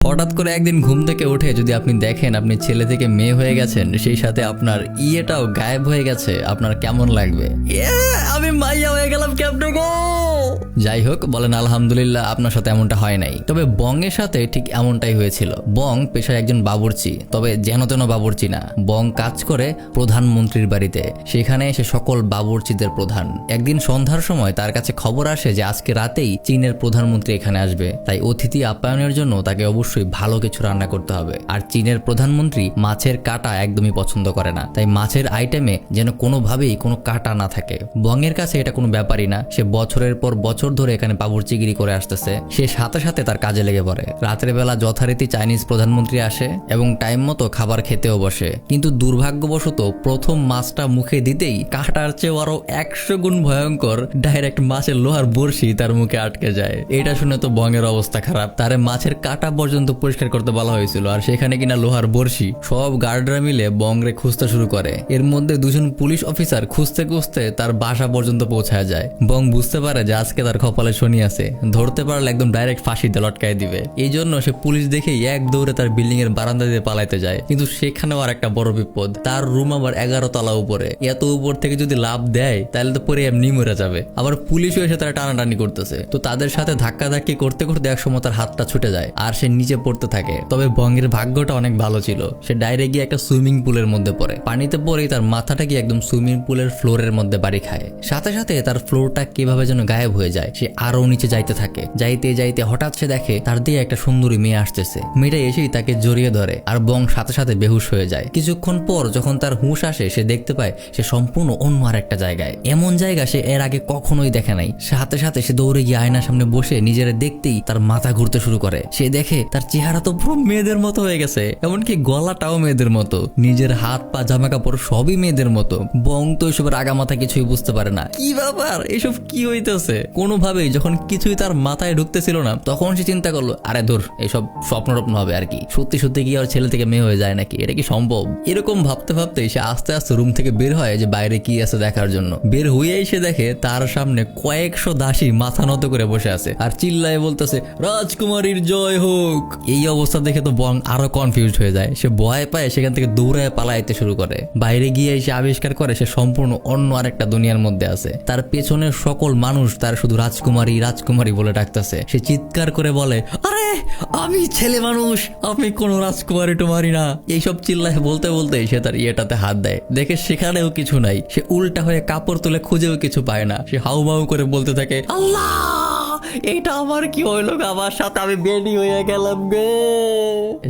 হঠাৎ করে একদিন ঘুম থেকে উঠে যদি আপনি দেখেন আপনি ছেলে থেকে মেয়ে হয়ে গেছেন, সেই সাথে আপনার ইয়েটাও গায়েব হয়ে গেছে, আপনার কেমন লাগবে? আমি মাইয়া হয়ে গেলাম কেমনে গো? যাই হোক, বলেন আলহামদুলিল্লাহ আপনার সাথে এমনটা হয় নাই। তবে বং এর সাথে ঠিক এমনটাই হয়েছিল। বং পেশায় একজন বাবুর্চি, তবে যেন তেন বাবুর্চি না। বং কাজ করে প্রধানমন্ত্রীর বাড়িতে, সেখানে এসে সকল বাবুর্চিদের প্রধান। একদিন সন্ধ্যার সময় তার কাছে খবর আসে যে আজকে রাতেই চীনের প্রধানমন্ত্রী এখানে আসবে, তাই অতিথি আপ্যায়নের জন্য তাকে অবশ্যই ভালো কিছু রান্না করতে হবে। আর চীনের প্রধানমন্ত্রী মাছের কাঁটা একদমই পছন্দ করে না, তাই মাছের আইটেমে যেন কোনোভাবেই কোনো কাঁটা না থাকে। বংয়ের কাছে এটা কোনো ব্যাপারই না, সে বছরের পর বছর ধরে এখানে বাবুর্চিগিরি করে আসতেছে। সে সাথে সাথে তার কাজে লেগে পড়ে। রাতের বেলা যথারীতি চাইনিজ প্রধানমন্ত্রী আসে এবং টাইম মতো খাবার খেতেও বসে, কিন্তু দুর্ভাগ্যবশত প্রথম মাছটা মুখে দিতেই কাঁটার চেয়ে আরো 100 গুণ ভয়ঙ্কর ডাইরেক্ট মাছের লোহার বড়শি তার মুখে আটকে যায়। এটা শুনে তো বংয়ের অবস্থা খারাপ। তারে মাছের কাঁটা পর্যন্ত পরিষ্কার করতে বলা হয়েছিল, আর সেখানে কিনা লোহার বড়শি। সব গার্ডরা মিলে বংরে খুঁজতে শুরু করে। এর মধ্যে দুজন পুলিশ অফিসার খুঁজতে খুঁজতে তার বাসা পর্যন্ত পৌঁছায় যায়। বং বুঝতে পারে যে আজকে তার কপালে শনি আছে, ধরতে পারলে একদম ডাইরেক্ট ফাঁসিতে লটকায় দিবে। এই জন্য সে পুলিশ দেখেই এক দৌড়ে তার বিল্ডিং এর বারান্দা দিয়ে পালাইতে যায়। কিন্তু সেখানেও আর একটা বড় বিপদ, তার রুম আবার 11 তলা উপরে। এত উপর থেকে যদি লাভ দেয় তাহলে তো পরে এমনি মরে যাবে। আবার পুলিশও এসে তারা টানাটানি করতেছে, তো তাদের সাথে ধাক্কাধাক্কি করতে করতে একসময় তার হাতটা ছুটে যায় আর সে নিচে পড়তে থাকে। তবে বংয়ের ভাগ্যটা অনেক ভালো ছিল, সে ডাইরেক্ট গিয়ে একটা সুইমিং পুলের মধ্যে পড়ে। পানিতে পড়েই তার মাথাটা গিয়ে একদম সুইমিং পুলের ফ্লোরের মধ্যে বাড়ি খায়। সাথে সাথে তার ফ্লোরটা কিভাবে যেন গায়েব হয়ে যায়। সে আরো নিচে যাইতে থাকে। যাইতে যাইতে হঠাৎ সে দেখে তার দিয়ে একটা সুন্দরী মেয়ে আসতেছে। মেয়েটা এসেই তাকে জড়িয়ে ধরে আর বং সাথে সাথে বেহুশ হয়ে যায়। কিছুক্ষণ পর যখন তার হুঁশ আসে, সে দেখতে পায় সে সম্পূর্ণ অন্য আর একটা জায়গায়। এমন জায়গা সে এর আগে কখনোই দেখে নাই। সাথে সাথে সে দৌড়ে গিয়ে আয়নার সামনে বসে নিজের দেখতেই তার মাথা ঘুরতে শুরু করে। সে দেখে তার চেহারা তো পুরো মেয়েদের মতো হয়ে গেছে, এমনকি গলাটাও মেয়েদের মতো, নিজের হাত পা জামা কাপড় সবই মেয়েদের মতো। বং তো এসবের আগা মাথা কিছুই বুঝতে পারে না। কি ব্যাপার, এসব কি হইতেছে? কোনোভাবেই যখন কিছুই তার মাথায় ঢুকতেছিল না, তখন সে চিন্তা করলো, আরে ধুর, এসব স্বপ্নরপ্ন হবে আর কি। সত্যি সত্যি কি আর ছেলে থেকে মেয়ে হয়ে যায় নাকি? এটা কি সম্ভব? এরকম ভাবতে ভাবতে সে আস্তে আস্তে রুম থেকে বের হয় যে বাইরে কি আছে দেখার জন্য। বের হয়েই সে দেখে তার সামনে কয়েকশো দাসী মাথা নত করে বসে আছে আর চিল্লায় বলতেছে, রাজকুমারীর জয় হোক। এই অবস্থা দেখে তো বং আরো কনফিউজড হয়ে যায়। সে ভয় পায়, সেখান থেকে দৌড়ায় পালাইতে শুরু করে। বাইরে গিয়ে সে আবিষ্কার করে সে সম্পূর্ণ অন্য আরেকটা দুনিয়ার মধ্যে আছে। তার পেছনের সকল মানুষ তার শুধু রাজকুমারী রাজকুমারী বলে ডাকতেছে। সে চিৎকার করে বলে, আরে আমি ছেলে মানুষ, আমি কোনো রাজকুমারী টুমারি না। এইসব চিল্লায় বলতে বলতে সে তার ইয়েটাতে হাত দেয়, দেখে সেখানেও কিছু নাই। সে উল্টা হয়ে কাপড় তুলে খুঁজেও কিছু পায় না। সে হাউমাউ করে বলতে থাকে, আল্লাহ, এটা আমার কি হইলো? আমার সাথে আমি বেডি হয়ে গেলাম গে।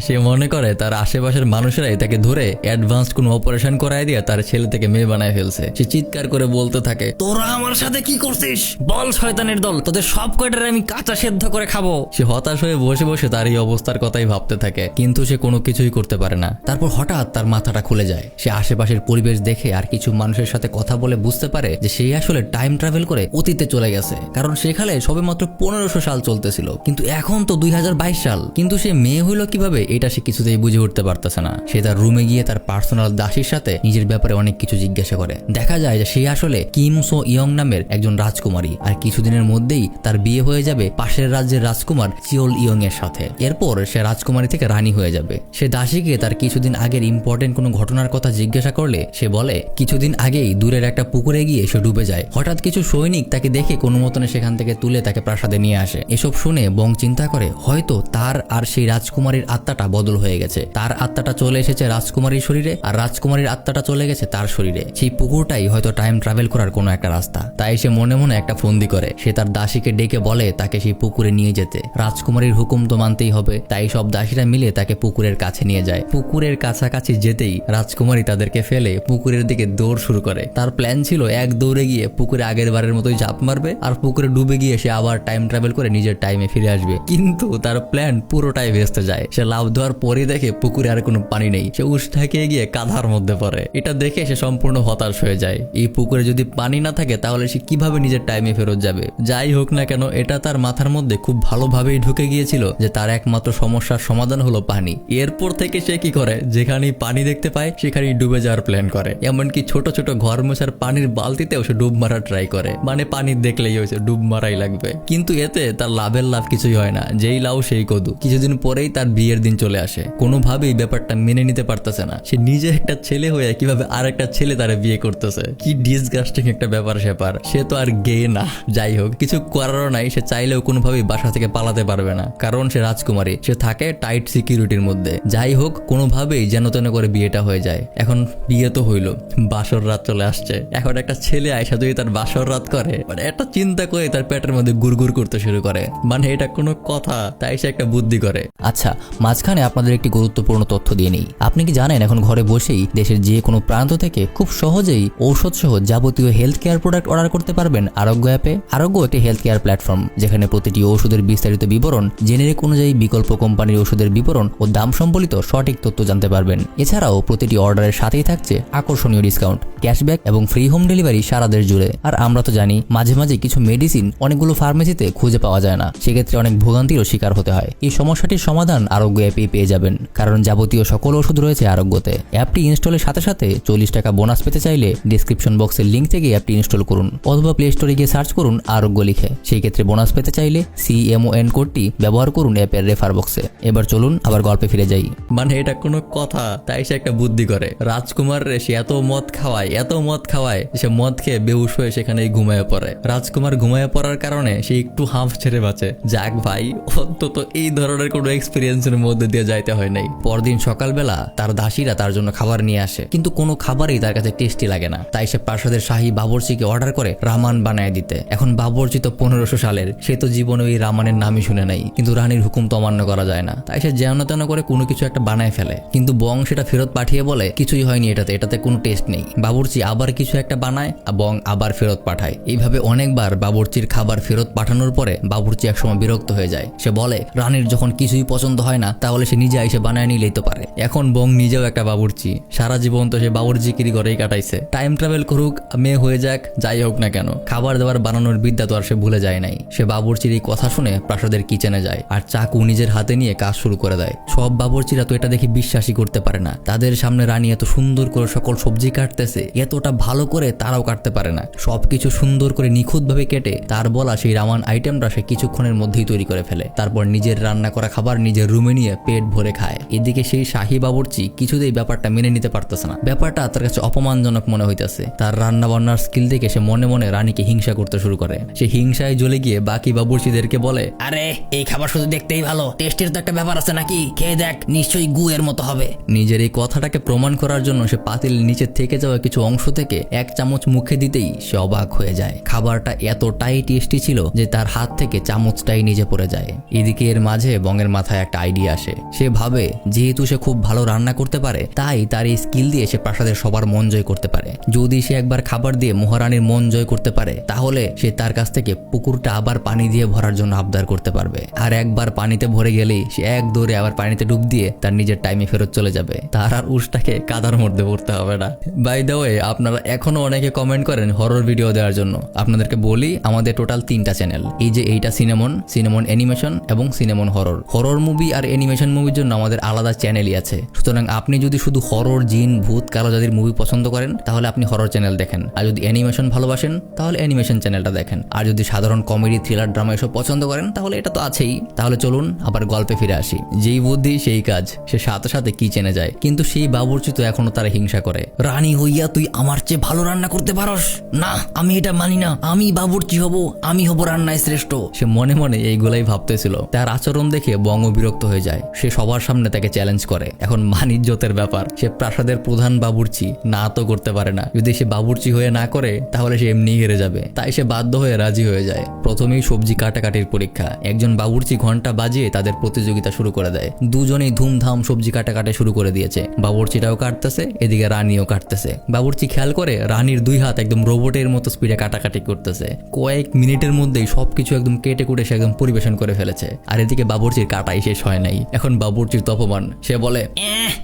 সে মনে করে তার আশেপাশের মানুষেরাই তাকে ধরে অ্যাডভান্স কোন অপারেশন করায় দিয়ে তার ছেলে থেকে মেয়ে বানায় ফেলছে। সে চিৎকার করে বলতে থাকে, তোরা আমার সাথে কি করছিস? বল শয়তানের দল, তোদের সব কয়টারে আমি কাঁচা সেদ্ধ করে খাবো। সে হতাশ হয়ে বসে বসে তার এই অবস্থার কথাই ভাবতে থাকে, কিন্তু সে কোনো কিছুই করতে পারে না। তারপর হঠাৎ তার মাথাটা খুলে যায়। সে আশেপাশের পরিবেশ দেখে আর কিছু মানুষের সাথে কথা বলে বুঝতে পারে যে সে আসলে টাইম ট্রাভেল করে অতীতে চলে গেছে। কারণ সেখানে সবে মাত্র 1500 সাল চলতেছিল, কিন্তু এখন তো 2022 সাল। কিন্তু সে মেয়ে হইলো কিভাবে, এটা সে কিছুতেই বুঝে উঠতে পারতেছে না। সে তার রুমে গিয়ে তার পার্সোনাল দাসীর সাথে নিজের ব্যাপারে অনেক কিছু জিজ্ঞাসা করে। দেখা যায় যে সে আসলে কিম সো ইয়ং নামের একজন রাজকুমারী, আর কিছুদিনের মধ্যেই তার বিয়ে হয়ে যাবে পাশের রাজ্যের রাজকুমার চিওল ইয়ং এর সাথে। এরপর সে রাজকুমারী থেকে রানী হয়ে যাবে। সে দাসীকে তার কিছুদিন আগের ইম্পর্টেন্ট কোনো ঘটনার কথা জিজ্ঞাসা করলে সে বলে, কিছুদিন আগেই দূরের একটা পুকুরে গিয়ে সে ডুবে যায়। হঠাৎ কিছু সৈনিক তাকে দেখে কোনো মতনে সেখান থেকে তুলে তাকে প্রাসাদে নিয়ে আসে। এসব শুনে বং চিন্তা করে, হয়তো তার আর সেই রাজকুমারীর আত্মাটা বদল হয়ে গেছে। তার আত্মাটা চলে এসেছে রাজকুমারীর শরীরে, আর রাজকুমারীর আত্মাটা চলে গেছে তার শরীরে। সেই পুকুরটাই হয়তো টাইম ট্রাভেল করার কোনো একটা রাস্তা। তাই সে মনে মনে একটা ফন্দি করে। সে তার দাসীকে ডেকে বলে তাকে সেই পুকুরে নিয়ে যেতে। রাজকুমারীর হুকুম তো মানতেই হবে, তাই সব দাসীরা মিলে তাকে পুকুরের কাছে নিয়ে যায়। পুকুরের কাছাকাছি যেতেই রাজকুমারী তাদেরকে ফেলে পুকুরের দিকে দৌড় শুরু করে। তার প্ল্যান ছিল এক দৌড়ে গিয়ে পুকুরে আগের বারের মতোই ঝাঁপ মারবে, আর পুকুরে ডুবে গিয়ে সে আবার টাইম ট্রাভেল করে নিজের টাইমে ফিরে আসবে। কিন্তু তার প্ল্যান পুরোটাই ভেস্তে যায়। সে লাফ দেওয়ার পরে দেখে পুকুরে আর কোনো পানি নেই। সে উষ্টাকে গিয়ে কাঁধার মধ্যে পড়ে। এটা দেখে সে সম্পূর্ণ হতাশ হয়ে যায়। এই পুকুরে যদি পানি না থাকে তাহলে সে কিভাবে নিজের টাইমে ফেরত যাবে? যাই হোক না কেন, এটা তার মাথার মধ্যে খুব ভালোভাবেই ঢুকে গিয়েছিল যে তার একমাত্র সমস্যার সমাধান হলো পানি। এরপর থেকে সে কি করে, যেখানেই পানি দেখতে পায় সেখানেই ডুবে যাওয়ার প্ল্যান করে। এমনকি ছোট ছোট ঘর মোছার পানির বালতিতেও সে ডুব মারার ট্রাই করে। মানে পানি দেখলেই হয়েছে ডুব মারাই লাগবে। কিন্তু কিন্তু এতে তার লাভের লাভ কিছুই হয় না, যেই লাউ সেই কদু। কিছুদিন পরেই তার বিয়ের দিন চলে আসে। কোনোভাবেই ব্যাপারটা মেনে নিতে পারতেছে না, সে নিজে একটা ছেলে হয়ে কিভাবে আর একটা ছেলে তারা বিয়ে করতেছে। কি ডিসগাস্টিং একটা ব্যাপার স্যাপার। সে তো আর গে না। যাই হোক, কিছু করারও নাই, সে চাইলেও কোনোভাবেই বাসা থেকে পালাতে পারবে না, কারণ সে রাজকুমারী, সে থাকে টাইট সিকিউরিটির মধ্যে। যাই হোক, কোনোভাবেই যেন তেন করে বিয়েটা হয়ে যায়। এখন বিয়ে তো হইল, বাসর রাত চলে আসছে। এখন একটা ছেলে আয়সা যদি তার বাসর রাত করে, মানে একটা চিন্তা করে তার পেটের মধ্যে গুড়গুড় করতে শুরু করে। মানে এটা কোনো কথা? তাই সে একটা বুদ্ধি করে। আচ্ছা, মাঝখানে আপনাদের একটি গুরুত্বপূর্ণ তথ্য দিয়ে নিই। আপনি কি জানেন এখন ঘরে বসেই দেশের যে কোনো প্রান্ত থেকে খুব সহজেই ঔষধ সহ যাবতীয় হেলথ কেয়ার প্রোডাক্ট অর্ডার করতে পারবেন আরোগ্য অ্যাপে। আরোগ্য একটি হেলথ কেয়ার প্ল্যাটফর্ম, যেখানে প্রতিটি ওষুধের বিস্তারিত বিবরণ, জেনেরিক অনুযায়ী বিকল্প কোম্পানির ওষুধের বিবরণ ও দাম সম্বলিত সঠিক তথ্য জানতে পারবেন। এছাড়াও প্রতিটি অর্ডারের সাথেই থাকছে আকর্ষণীয় ডিসকাউন্ট, ক্যাশব্যাক এবং ফ্রি হোম ডেলিভারি সারা দেশ জুড়ে। আর আমরা তো জানি মাঝে মাঝে কিছু মেডিসিন অনেকগুলো ফার্মেসিতে খুঁজে পাওয়া যায় না, সেক্ষেত্রে অনেক ভোগান্তিরও শিকার হতে হয়। এই সমস্যাটির সমাধান আরোগ্য অ্যাপেই পেয়ে যাবেন, কারণ যাবতীয় সকল ওষুধ রয়েছে আরোগ্যতে। অ্যাপটি ইনস্টলের সাথে সাথে 40 টাকা বোনাস পেতে চাইলে ডিসক্রিপশন বক্সের লিঙ্ক থেকে অ্যাপটি ইনস্টল করুন, অথবা প্লে স্টোরে গিয়ে সার্চ করুন আরোগ্য লিখে। সেই ক্ষেত্রে বোনাস পেতে চাইলে CMON কোডটি ব্যবহার করুন অ্যাপের রেফার বক্সে। এবার চলুন আবার গল্পে ফিরে যাই। মানে এটা কোনো কথা? তাই সে একটা বুদ্ধি করে। রাজকুমার রে সে এত মদ খাওয়ায়, সে মদ খেয়ে বেহুশ হয়ে সেখানেই ঘুমায় পড়ে। রাজকুমার ঘুমায় পড়ার কারণে সে একটু হাঁফ ছেড়ে বাঁচে। যাক ভাই, অন্তত এই ধরনের কোনো এক্সপিরিয়েন্সের মধ্যে দিয়ে যাইতে হয় নাই। পরদিন সকালবেলা তার দাসীরা তার জন্য খাবার নিয়ে আসে, কিন্তু কোনো খাবারই তার কাছে টেস্টি লাগে না। তাই সে প্রাসাদের শাহী বাবরচিকে অর্ডার করে রামান বানায় দিতে। এখন বাবরচি তো 1500 সালের, সে তো জীবনে ওই রামানের নামই শুনে নাই, কিন্তু রানীর হুকুম তো অমান্য করা যায় না। তাই সে যেন তেন করে কোনো কিছু একটা বানায় ফেলে, কিন্তু বং সেটা ফেরত পাঠিয়ে বলে কিছুই হয়নি, এটাতে কোনো টেস্ট নেই। বাবরচি আবার কিছু একটা বানায়, বং আবার ফেরত পাঠায়। এইভাবে অনেকবার বাবরচির খাবার ফেরত পাঠানোর পরে বাবরচি একসময় বিরক্ত হয়ে যায়। সে বলে রানীর যখন কিছুই পছন্দ হয় না, তাহলে সে নিজে এসে বানায় নিলেই তো পারে। এখন বং নিজেও একটা বাবুর্চি, সারা জীবন তো সে বাবুর্চিকিরি করেই কাটাইছে। টাইম ট্রাভেল করুক, মেয়ে হয়ে যাক, যাই হোক না কেন, খাবার দাবার বানানোর বিদ্যা তো আর সে ভুলে যায় নাই। সে বাবুর্চির এই কথা শুনে প্রাসাদের কিচেনে যায় আর চাকু নিজের হাতে নিয়ে কাজ শুরু করে দেয়। সব বাবুর্চিরা তো এটা দেখে বিশ্বাসই করতে পারে না। তাদের সামনে রানী এত সুন্দর করে সকল সবজি কাটতেছে, এতটা ভালো করে তারাও কাটতে পারে না। সবকিছু সুন্দর করে নিখুঁতভাবে কেটে তার বলা সেই রামান আইটেমটা সে কিছুক্ষণের মধ্যেই তৈরি করে ফেলে। তারপর নিজের রান্না করা খাবার নিজের রুমে নিয়ে পেট ভরে খায়। এদিকে সেই শাহী বাবুর্চি কিছুতেই ব্যাপারটা মেনে নিতে পারতেছে না। ব্যাপারটা তার কাছে অপমানজনক মনে হইতেছে। তার রান্না বান্নার স্কিল দেখে সে মনে মনে রানীকে হিংসা করতে শুরু করে। সে হিংসায় জ্বলে গিয়ে বাকি বাবুর্চিদেরকে বলে, আরে এই খাবার শুধু দেখতেই ভালো, টেস্টের তো একটা ব্যাপার আছে নাকি, খেয়ে দেখ, নিশ্চয়ই গু এর মতো হবে। নিজের এই কথাটাকে প্রমাণ করার জন্য সে পাতিল নিচে থেকে যাওয়া কিছু অংশ থেকে 1 চামচ মুখে দিতেই সে অবাক হয়ে যায়। খাবারটা এতটাই টেস্টি ছিল যে তার হাত থেকে চামচটাই নিচে পড়ে যায়। এদিকে এর মাঝে বংয়ের মাথায় একটা আইডিয়া আসে। সে ভাবে যেহেতু সে খুব ভালো রান্না করতে পারে, তাই তার এই স্কিল দিয়ে সে প্রাসাদের সবার মন জয় করতে পারে। যদি সে একবার খাবার দিয়ে মহারানীর মন জয় করতে পারে, তাহলে সে তার কাছ থেকে পুকুরটা আবার পানি দিয়ে ভরার জন্য আবদার করতে পারবে। আর একবার পানিতে ভরে গেলেই সে এক দৌড়ে আবার পানিতে ডুব দিয়ে তার নিজের টাইমে ফেরত চলে যাবে। তার আর উষ্টাকে কাদার মধ্যে পড়তে হবে না। বাই দ্য ওয়ে, আপনারা এখনো অনেকে কমেন্ট করেন হরর ভিডিও দেওয়ার জন্য। আপনাদেরকে বলি, আমাদের টোটাল 3টা চ্যানেল। এই যে এইটা সিনেমন অ্যানিমেশন এবং সিনেমন হরর। হরর মুভি আর অ্যানিমেশন মুভির জন্য আমাদের আলাদা চ্যানেলই আছে। সুতরাং আপনি যদি শুধু হরর, জিন, ভূত, কালো জাতির মুভি পছন্দ করেন, তাহলে আপনি হরর চ্যানেল দেখেন। আর যদি অ্যানিমেশন ভালোবাসেন, তাহলে অ্যানিমেশন চ্যানেলটা দেখেন। আর যদি সাধারণ কমেডি, থ্রিলার, ড্রামা এসব পছন্দ করেন, তাহলে এটা তো আছেই। তাহলে চলুন আবার গল্পে ফিরে আসি। যেই বুদ্ধি সেই কাজ, সে সাথে সাথে কিচেনে যায়। কিন্তু সেই বাবুর্চি তো এখনো তারা হিংসা করে। রানী হইয়া তুই আমার চেয়ে ভালো রান্না করতে পারস না, আমি এটা মানি না। আমি বাবুর্চি হব, আমি হব রান্নায় শ্রেষ্ঠ। সে মনে মনে এইগুলাই ভাবতেছিল। তার আচরণ দেখে বঙ্গ বিরক্ত হয়ে যায়। সে সবার সামনে তাকে চ্যালেঞ্জ করে। এখন মানিজ্যতের ব্যাপার, সে প্রাসাদের প্রধান বাবুর্চি, না তো করতে পারে না। যদি সে বাবুর্চি হয়ে না করে, তাহলে সে এমনি হেরে যাবে। তাই সে বাধ্য হয়ে রাজি হয়ে যায়। প্রথমেই সবজি কাটাকাটির পরীক্ষা। একজন বাবুর্চি ঘন্টা বাজিয়ে তাদের প্রতিযোগিতা শুরু করে দেয়। দুজনেই ধুমধাম সবজি কাটাকাটা শুরু করে দিয়েছে। বাবুর্চিটাও কাটতেছে, এদিকে রানীও কাটতেছে। বাবুর্চি খেয়াল করে রানীর 2 হাত একদম রোবটের মতো স্পিডে কাটাকাটি করতেছে। কয়েক মিনিটের মধ্যেই সবকিছু একদম কেটে কুটে সে একদম পরিবেশন করে ফেলেছে। আর এদিকে বাবুর্চির কাটাই শেষ হয় নাই। এখন বাবুর্চির তপমান। সে বলে,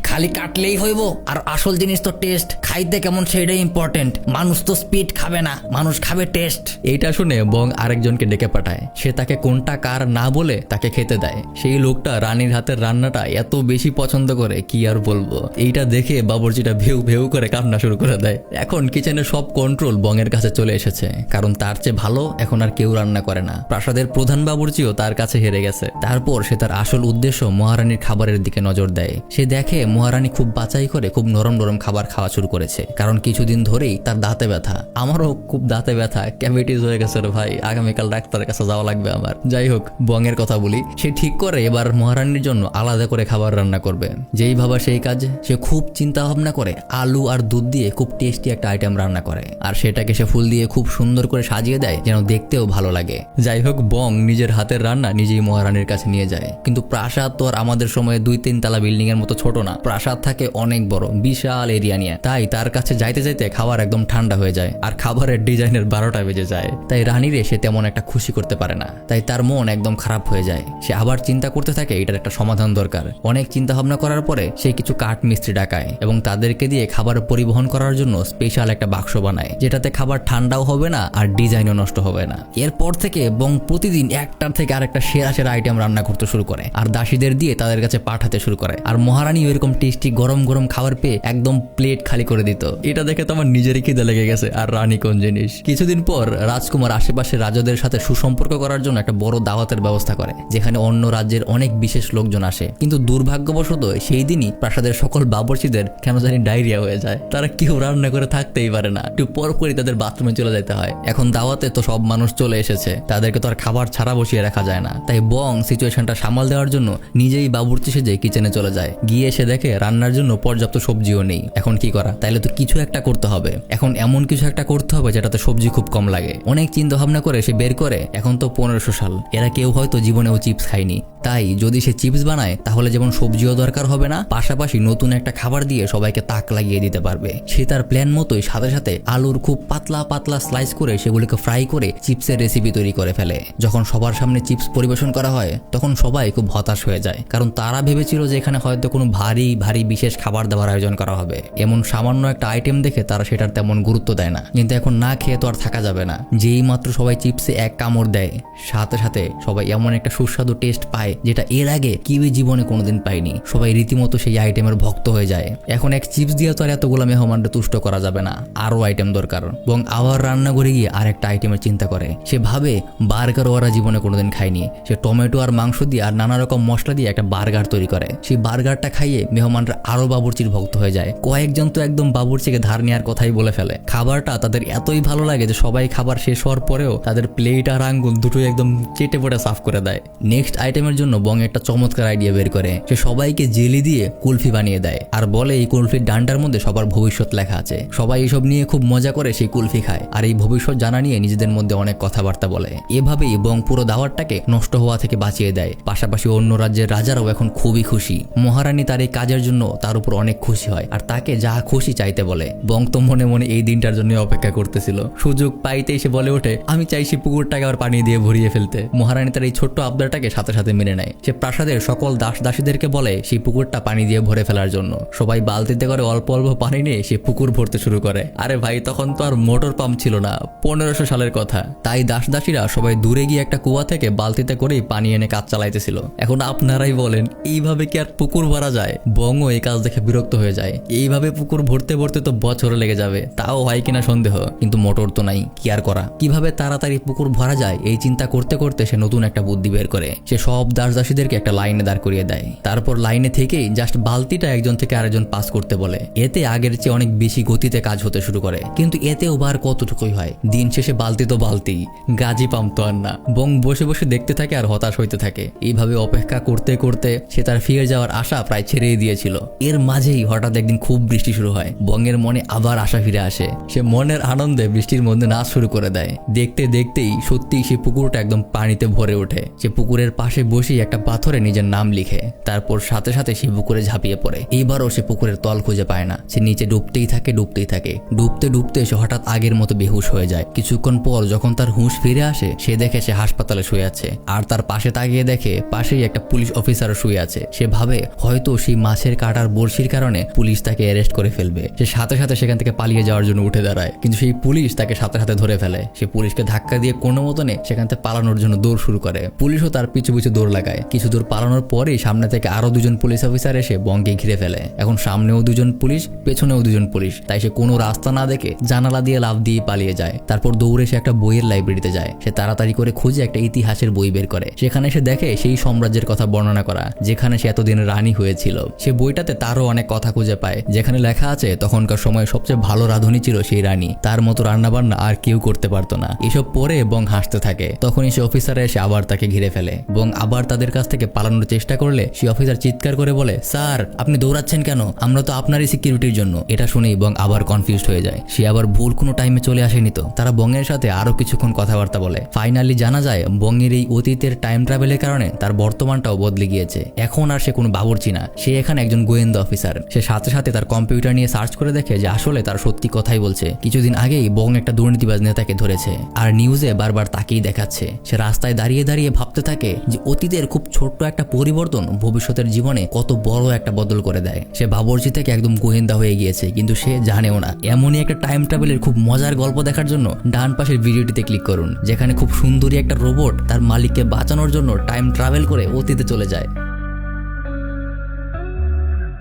খালি কাটলেই হইব, আর আসল জিনিস তো টেস্ট। খাইতে কেমন সেটাই ইম্পর্টেন্ট। মানুষ তো স্পিড খাবে না, মানুষ খাবে টেস্ট। এইটা শুনে বং আরেকজনকে ডেকে পাঠায়। সে তাকে কোনটা কার না বলে তাকে খেতে দেয়। সেই লোকটা রানীর হাতের রান্নাটা এত বেশি পছন্দ করে, কি আর বলবো। এইটা দেখে বাবুর্চিটা ভেউ ভেউ করে কান্না শুরু করে দেয়। এখন কিচেনের সব কন্ট্রোল বংয়ের কাছে চলে এসেছে, কারণ তার চেয়ে ভালো এখন আর কেউ রান্না রান্না করে না। প্রাসাদের প্রধান বাবুর্চিও তার কাছে হেরে গেছে। তারপর সে তার আসল উদ্দেশ্য মহারানীর খাবারের দিকে নজর দেয়। সে দেখে মহারানী খুব বাছাই করে খুব নরম নরম খাবার খাওয়া শুরু করেছে, কারণ কিছুদিন ধরেই তার দাঁতে ব্যথা। আমারও খুব দাঁতে ব্যথা, ক্যাভিটিস হয়ে গেছে রে ভাই, আগামীকাল ডাক্তারের কাছে যাওয়া লাগবে আমার। যাই হোক, বংয়ের কথা বলি। সে ঠিক করে এবার মহারানীর জন্য আলাদা করে খাবার রান্না করবে। যেই ভাবা সেই কাজ। সে খুব চিন্তা ভাবনা করে আলু আর দুধ দিয়ে খুব টেস্টি একটা আইটেম রান্না করে, আর সেটাকে সে ফুল দিয়ে খুব সুন্দর করে সাজিয়ে দেয় যেন দেখতেও ভালো লাগে। যাই হোক, বং নিজের হাতের রান্না নিজেই মহারানীর কাছে নিয়ে যায়। কিন্তু প্রাসাদ তো আর আমাদের সময়ে 2-3 তলা বিল্ডিং এর মতো ছোট না। প্রাসাদ থাকে অনেক বড়, বিশাল এরিয়া নিয়ে। তাই তার কাছে যাইতে যাইতে খাবার একদম ঠান্ডা হয়ে যায়, আর খাবারের ডিজাইনের 12টা বেজে যায়। তাই রানীরে সে তেমন একটা খুশি করতে পারে না। তাই তার মন একদম খারাপ হয়ে যায়। সে আবার চিন্তা করতে থাকে এটার একটা সমাধান দরকার। অনেক চিন্তা ভাবনা করার পরে সে কিছু কাঠ মিস্ত্রি ডাকায় এবং তাদেরকে দিয়ে খাবার পরিবহন করার জন্য স্পেশাল একটা বাক্স বানায়, যেটাতে খাবার ঠান্ডাও হবে না আর ডিজাইনও নষ্ট হবে না। এরপর থেকে বং প্রতিদিন একটার থেকে আরেকটা সেরা সেরা আইটেম রান্না করতে শুরু করে আর দাসীদের দিয়ে তাদের কাছে পাঠাতে শুরু করে। আর মহারানী এরকম টেস্টি গরম গরম খাবার পেয়ে একদম প্লেট খালি করে দিত। এটা দেখে তো আমার নিজেরই খিদে লেগে গেছে। আর রানী কোন জিনিস। কিছুদিন পর রাজকুমার আশেপাশের রাজাদের সাথে সুসম্পর্ক করার জন্য একটা বড় দাওয়াতের ব্যবস্থা করে, যেখানে অন্য রাজ্যের অনেক বিশেষ লোকজন আসে। কিন্তু দুর্ভাগ্যবশত সেই দিনই প্রাসাদের সকল বাবুর্চিদের কেন জানি ডায়রিয়া হয়ে যায়। তারা কেউ রান্না করে থাকতেই পারে না, একটু পরপরই তাদের বাথরুমে চলে যেতে হয়। এখন দাওয়াতে তো সব মানুষ চলে এসেছে, তাদেরকে তো আর খাবার ছাড়া বসিয়ে রাখা যায় না। তাই বং সিচুয়েশনটা সামাল দেওয়ার জন্য নিজেই বাবুর্চি সেজে কিচেনে চলে যায়। গিয়ে এসে দেখে রান্নার জন্য পর্যাপ্ত সবজিও নেই। এখন কি করা? তাইলে তো কিছু একটা করতে হবে। এখন এমন কিছু একটা করতে হবে যেটাতে সবজি খুব কম লাগে। অনেক চিন্তা ভাবনা করে সে বের করে, এখন তো 1500 সাল, এরা কেউ হয়তো জীবনেও চিপস খায়নি। তাই যদি সে চিপস বানায় তাহলে যেমন সবজিও দরকার হবে না, পাশাপাশি নতুন একটা খাবার দিয়ে সবাইকে তাক লাগিয়ে দিতে পারবে। সে তার প্ল্যান মতোই সাথে সাথে আলুর খুব পাতলা পাতলা স্লাইস করে সেগুলিকে ফ্রাই করে চিপসের রেসিপি তৈরি করে ফেলে। যখন সবার সামনে চিপস পরিবেশন করা হয় তখন সবাই খুব হতাশ হয়ে যায়, কারণ তারা ভেবেছিল যে এখানে হয়তো কোনো ভারী ভারী বিশেষ খাবার দাবার আয়োজন করা হবে। এমন সামান্য একটা আইটেম দেখে তারা সেটার তেমন গুরুত্ব দেয় না। কিন্তু এখন না খেয়ে তো আর থাকা যাবে না। যেই মাত্র সবাই চিপসে এক কামড় দেয়, সাথে সাথে সবাই এমন একটা সুস্বাদু টেস্ট পায় যেটা এর আগে কেউই জীবনে কোনোদিন পায়নি। সবাই রীতিমতো সেই আইটেমের ভক্ত হয়ে যায়। এখন এক চিপস দিয়ে তো আর এতগুলো মেহমানকে তুষ্ট করা যাবে না, আরো আইটেম দরকার। এবং আবার রান্না করে গিয়ে আর একটা আইটেমের চিন্তা করে। সে ভাবে বার্গার ওরা জীবনে কোনোদিন খায়নি। সে টমেটো আর মাংস দিয়ে আর নানা রকম মশলা দিয়ে একটা বার্গার তৈরি করে। সেই বার্গারটা খাইয়ে মেহমানরা আরো বাবুর্চির ভক্ত হয়ে যায়। কয়েকজন তো একদম বাবুর্চিকে ধার নেওয়ার কথাই বলে ফেলে। খাবারটা তাদের এতই ভালো লাগে যে সবাই খাবার শেষ হওয়ার পরেও তাদের প্লেট আর আঙ্গুল দুটোই একদম চেটে পড়ে সাফ করে দেয়। নেক্সট আইটেমের জন্য বং একটা চমৎকার আইডিয়া বের করে। সে সবাইকে জেলি দিয়ে কুলফি বানিয়ে দেয় আর বলে এই কুলফির ডান্ডার মধ্যে সবার ভবিষ্যৎ লেখা আছে। সবাই এসব নিয়ে খুব মজা করে সেই কুলফি খায় আর এই ভবিষ্যৎ জানা নিয়ে নিজেদের মধ্যে অনেক কথাবার্তা বলে। এভাবেই বং পুরো দাওয়াতটাকে নষ্ট হওয়া থেকে বাঁচিয়ে দেয়। পাশাপাশি অন্য রাজ্যের রাজারাও এখন খুবই খুশি। মহারানী তার এই কাজের জন্য তার উপর অনেক খুশি হয় আর তাকে যা খুশি চাইতে বলে। বং তো মনে মনে এই দিনটার জন্য অপেক্ষা করতেছিল। সুযোগ পাইতেই সে বলে ওঠে, আমি চাইছি পুকুরটাকে আবার পানি দিয়ে ভরিয়ে ফেলতে। মহারানী তার এই ছোট্ট আবদারটাকে সাথে সাথে মেনে নেয়। সে প্রাসাদের সকল দাসীদেরকে বলে সেই পুকুরটা পানি দিয়ে ভরে ফেলার জন্য। সবাই বালতিতে করে অল্প অল্প পানি নিয়ে সে পুকুর ভরতে শুরু করে। আরে ভাই, তখন তো আর মোটর পাম্প ছিল না, 1500 সালের কথা। তাই দাসীরা সবাই দূরে গিয়ে একটা কুয়া থেকে বালতিতে করেই পানি এনে কাজ চালাইতেছিল। এখন আপনারাই বলেন, এইভাবে কি আর পুকুর ভরা যায়? বংও এই কাজ দেখে বিরক্ত হয়ে যায়। এইভাবে পুকুর ভরতে ভরতে তো বছর লেগে যাবে, তাও হয় কিনা সন্দেহ। কিন্তু মোটর তো নাই, কি আর করা? কিভাবে তাড়াতাড়ি পুকুর ভরা যায় এই চিন্তা করতে করতে সে নতুন একটা বুদ্ধি বের করে। সে সব দাসীদেরকে একটা লাইনে দাঁড় করিয়ে দেয়। তারপর লাইনে থেকেই জাস্ট বালতিটা একজন থেকে আরেকজন পাস করতে বলে। এতে আগের চেয়ে অনেক বেশি গতিতে কাজ হতে শুরু করে। কিন্তু এতেও বার কতটুকুই হয়, দিন শেষে বালতি তো বালতি, গাজি পাম্প তো আর না। বং বসে বসে দেখতে থাকে আর হতাশ হইতে থাকে। এইভাবে অপেক্ষা করতে করতে সে তার ফিরে যাওয়ার আশা প্রায় ছেড়েই দিয়েছিল। এর মাঝেই হঠাৎ একদিন খুব বৃষ্টি শুরু হয়। বংয়ের মনে আবার আশা ফিরে আসে। সে মনের আনন্দে বৃষ্টির মধ্যে নাচ শুরু করে দেয়। দেখতে দেখতেই সত্যিই সে পুকুরটা একদম পানিতে ভরে ওঠে। সে পুকুরের পাশে বসেই একটা পাথরে নিজের নাম লিখে। তারপর সাথে সাথে সে পুকুরে ঝাঁপিয়ে পড়ে। এইবারও সে পুকুরের তল খুঁজে পায় না। সে নিচে ডুবতেই থাকে। ডুবতে ডুবতে সে হঠাৎ আগের মতো বেহুশ হয়ে যায়। কিছুক্ষণ পর যখন তার হুঁশ ফিরে আসে, সে দেখে সে হাসপাতালে শুয়ে আছে। আর তার পাশে তাকিয়ে দেখে পাশেই একটা পুলিশ অফিসার শুয়ে আছে। সে ভাবে হয়তো সেই মাছের কাটার বড়শির কারণে পুলিশ তাকে অ্যারেস্ট করে ফেলবে। সে সাথে সাথে সেখান থেকে পালিয়ে যাওয়ার জন্য উঠে দাঁড়ায়, কিন্তু সেই পুলিশ তাকে সাথে সাথে ধরে ফেলে। সে পুলিশকে ধাক্কা দিয়ে কোনো মতনে সেখান থেকে পালানোর জন্য দৌড় শুরু করে। পুলিশও তার পিছু পিছু দৌড় লাগায়। কিছু দূর পালানোর পরেই সামনে থেকে আরো দুজন পুলিশ অফিসার এসে বংকে ঘিরে ফেলে। এখন সামনেও দুজন পুলিশ, পেছনেও দুজন পুলিশ। তাই সে কোনো রাস্তা না দেখে জানালা দিয়ে লাফ দিয়ে পালিয়ে যায়। তারপর দৌড়ে সে একটা বইয়ের লাইব্রেরিতে যায়। যায়। সে তাড়াতাড়ি করে খুঁজে একটা ইতিহাসের বই বের করে। সেখানে সে দেখে সেই সাম্রাজ্যের কথা বর্ণনা করা যেখানে সে এতদিন রানী হয়েছিল। সে বইটাতে তারও অনেক কথা খুঁজে পায়, যেখানে লেখা আছে তখনকার সময় সবচেয়ে ভালো রাঁধুনি ছিল সেই রানী, তার মতো রান্নাবান্না আর কেউ করতে পারতো না। এসব পড়ে এবং হাসতে থাকে। তখনই সে অফিসার এসে আবার তাকে ঘিরে ফেলে এবং আবার তাদের কাছ থেকে পালানোর চেষ্টা করলে সে অফিসার চিৎকার করে বলে, স্যার আপনি দৌড়াচ্ছেন কেন? আমরা তো আপনারই সিকিউরিটির জন্য। এটা শুনেই বং আবার কনফিউজড হয়ে যায়। সে আবার ভুল কোনো টাইমে চলে আসেনি তো। তারা বংয়ের সাথে আরো কিছুক্ষণ কথাবার্তা বলে। ফাইনালি জানা যায় বংয়ের এই অতীতের টাইম ট্রাভেলের কারণে তার বর্তমানটাও বদলে গিয়েছে। এখন আর সে কোনো বাবুর্চি না, সে এখানে একজন গোয়েন্দা অফিসার। সে সাথে সাথে তার কম্পিউটার নিয়ে সার্চ করে দেখে যে আসলে তার সত্যি কথাই বলছে। কিছুদিন আগেই বং একটা দুর্নীতিবাজ নেতাকে ধরেছে আর নিউজে বারবার তাকেই দেখাচ্ছে। সে রাস্তায় দাঁড়িয়ে দাঁড়িয়ে ভাবতে থাকে যে অতীতের খুব ছোট্ট একটা পরিবর্তন ভবিষ্যতের জীবনে কত বড় একটা বদল করে দেয়। সে বাবুর্চি থেকে একদম গোয়েন্দা হয়ে গিয়েছে, কিন্তু সে জানেও না। এমনই একটা টাইম ট্রাভেলের খুব মজার গল্প দেখার জন্য ডান পাশের ভিডিওটিতে ক্লিক করুন, যেখানে খুব সুন্দরী একটা রোবট তার মালিককে বাঁচানোর জন্য টাইম ট্রাভেল করে অতীতে চলে যায়।